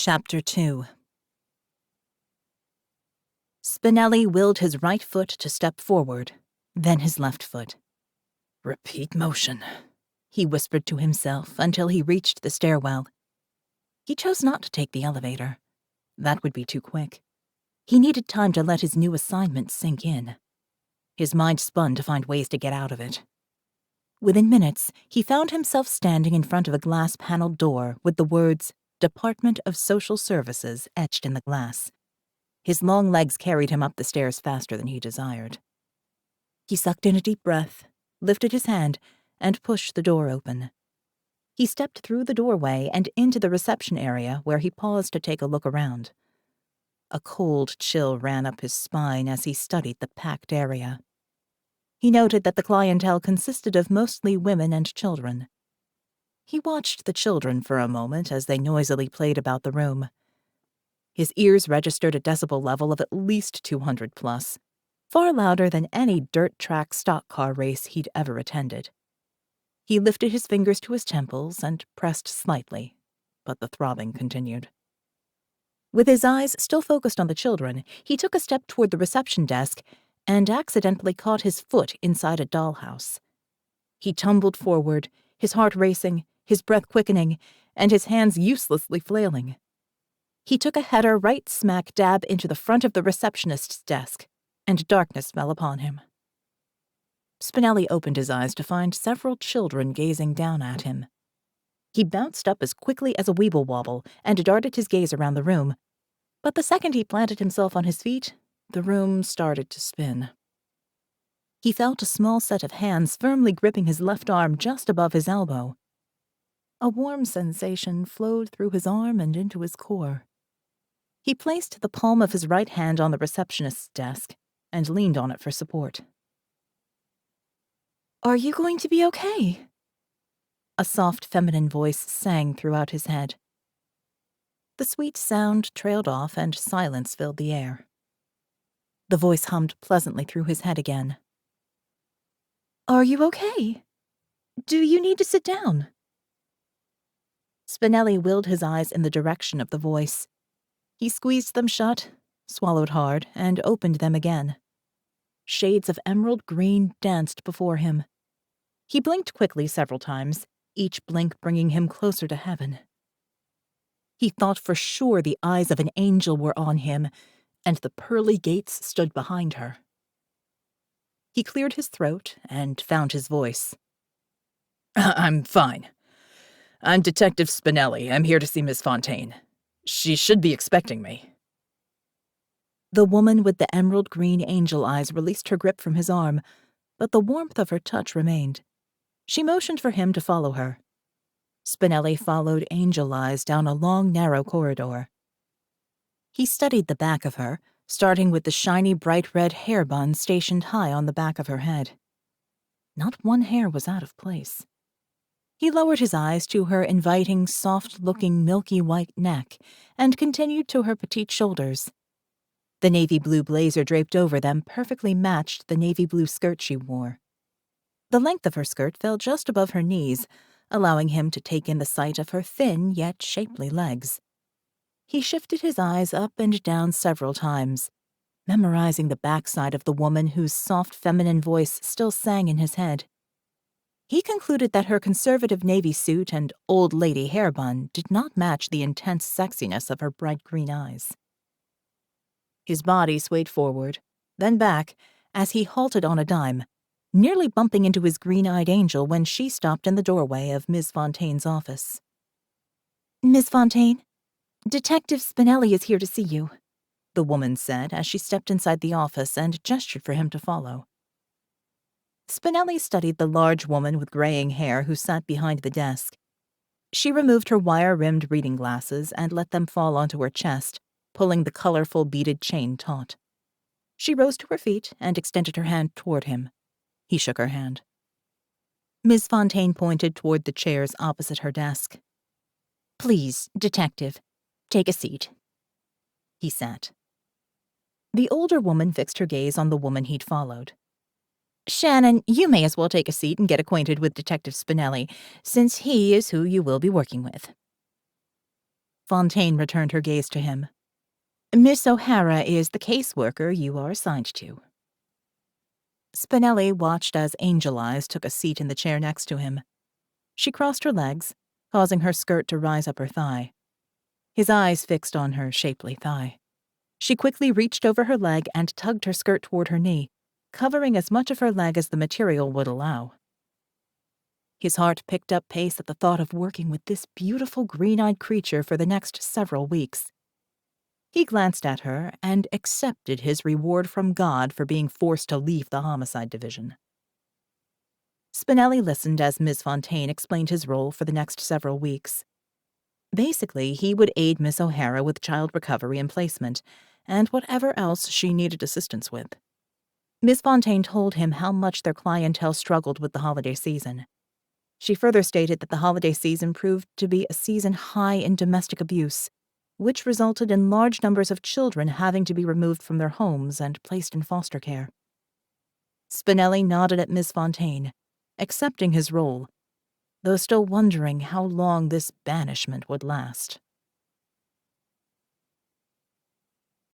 Chapter 2. Spinelli willed his right foot to step forward, then his left foot. "Repeat motion," he whispered to himself until he reached the stairwell. He chose not to take the elevator. That would be too quick. He needed time to let his new assignment sink in. His mind spun to find ways to get out of it. Within minutes, he found himself standing in front of a glass-paneled door with the words, "Department of Social Services," etched in the glass. His long legs carried him up the stairs faster than he desired. He sucked in a deep breath, lifted his hand, and pushed the door open. He stepped through the doorway and into the reception area where he paused to take a look around. A cold chill ran up his spine as he studied the packed area. He noted that the clientele consisted of mostly women and children. He watched the children for a moment as they noisily played about the room. His ears registered a decibel level of at least 200 plus, far louder than any dirt track stock car race he'd ever attended. He lifted his fingers to his temples and pressed slightly, but the throbbing continued. With his eyes still focused on the children, he took a step toward the reception desk and accidentally caught his foot inside a dollhouse. He tumbled forward, his heart racing, his breath quickening, and his hands uselessly flailing. He took a header right smack dab into the front of the receptionist's desk, and darkness fell upon him. Spinelli opened his eyes to find several children gazing down at him. He bounced up as quickly as a weeble wobble and darted his gaze around the room, but the second he planted himself on his feet, the room started to spin. He felt a small set of hands firmly gripping his left arm just above his elbow. A warm sensation flowed through his arm and into his core. He placed the palm of his right hand on the receptionist's desk and leaned on it for support. "Are you going to be okay?" A soft feminine voice sang throughout his head. The sweet sound trailed off and silence filled the air. The voice hummed pleasantly through his head again. "Are you okay? Do you need to sit down?" Spinelli willed his eyes in the direction of the voice. He squeezed them shut, swallowed hard, and opened them again. Shades of emerald green danced before him. He blinked quickly several times, each blink bringing him closer to heaven. He thought for sure the eyes of an angel were on him, and the pearly gates stood behind her. He cleared his throat and found his voice. "I'm fine. I'm Detective Spinelli. I'm here to see Miss Fontaine. She should be expecting me." The woman with the emerald green angel eyes released her grip from his arm, but the warmth of her touch remained. She motioned for him to follow her. Spinelli followed Angel Eyes down a long, narrow corridor. He studied the back of her, starting with the shiny, bright red hair bun stationed high on the back of her head. Not one hair was out of place. He lowered his eyes to her inviting, soft-looking, milky white neck and continued to her petite shoulders. The navy blue blazer draped over them perfectly matched the navy blue skirt she wore. The length of her skirt fell just above her knees, allowing him to take in the sight of her thin yet shapely legs. He shifted his eyes up and down several times, memorizing the backside of the woman whose soft feminine voice still sang in his head. He concluded that her conservative navy suit and old lady hair bun did not match the intense sexiness of her bright green eyes. His body swayed forward, then back, as he halted on a dime, nearly bumping into his green-eyed angel when she stopped in the doorway of Miss Fontaine's office. "Miss Fontaine, Detective Spinelli is here to see you," the woman said as she stepped inside the office and gestured for him to follow. Spinelli studied the large woman with graying hair who sat behind the desk. She removed her wire-rimmed reading glasses and let them fall onto her chest, pulling the colorful beaded chain taut. She rose to her feet and extended her hand toward him. He shook her hand. Miss Fontaine pointed toward the chairs opposite her desk. "Please, Detective, take a seat." He sat. The older woman fixed her gaze on the woman he'd followed. "Shannon, you may as well take a seat and get acquainted with Detective Spinelli, since he is who you will be working with." Fontaine returned her gaze to him. Miss O'Hara is the caseworker you are assigned to. Spinelli watched as Angel Eyes took a seat in the chair next to him. She crossed her legs, causing her skirt to rise up her thigh. His eyes fixed on her shapely thigh. She quickly reached over her leg and tugged her skirt toward her knee, covering as much of her leg as the material would allow. His heart picked up pace at the thought of working with this beautiful green-eyed creature for the next several weeks. He glanced at her and accepted his reward from God for being forced to leave the homicide division. Spinelli listened as Miss Fontaine explained his role for the next several weeks. Basically, he would aid Miss O'Hara with child recovery and placement, and whatever else she needed assistance with. Miss Fontaine told him how much their clientele struggled with the holiday season. She further stated that the holiday season proved to be a season high in domestic abuse, which resulted in large numbers of children having to be removed from their homes and placed in foster care. Spinelli nodded at Miss Fontaine, accepting his role, though still wondering how long this banishment would last.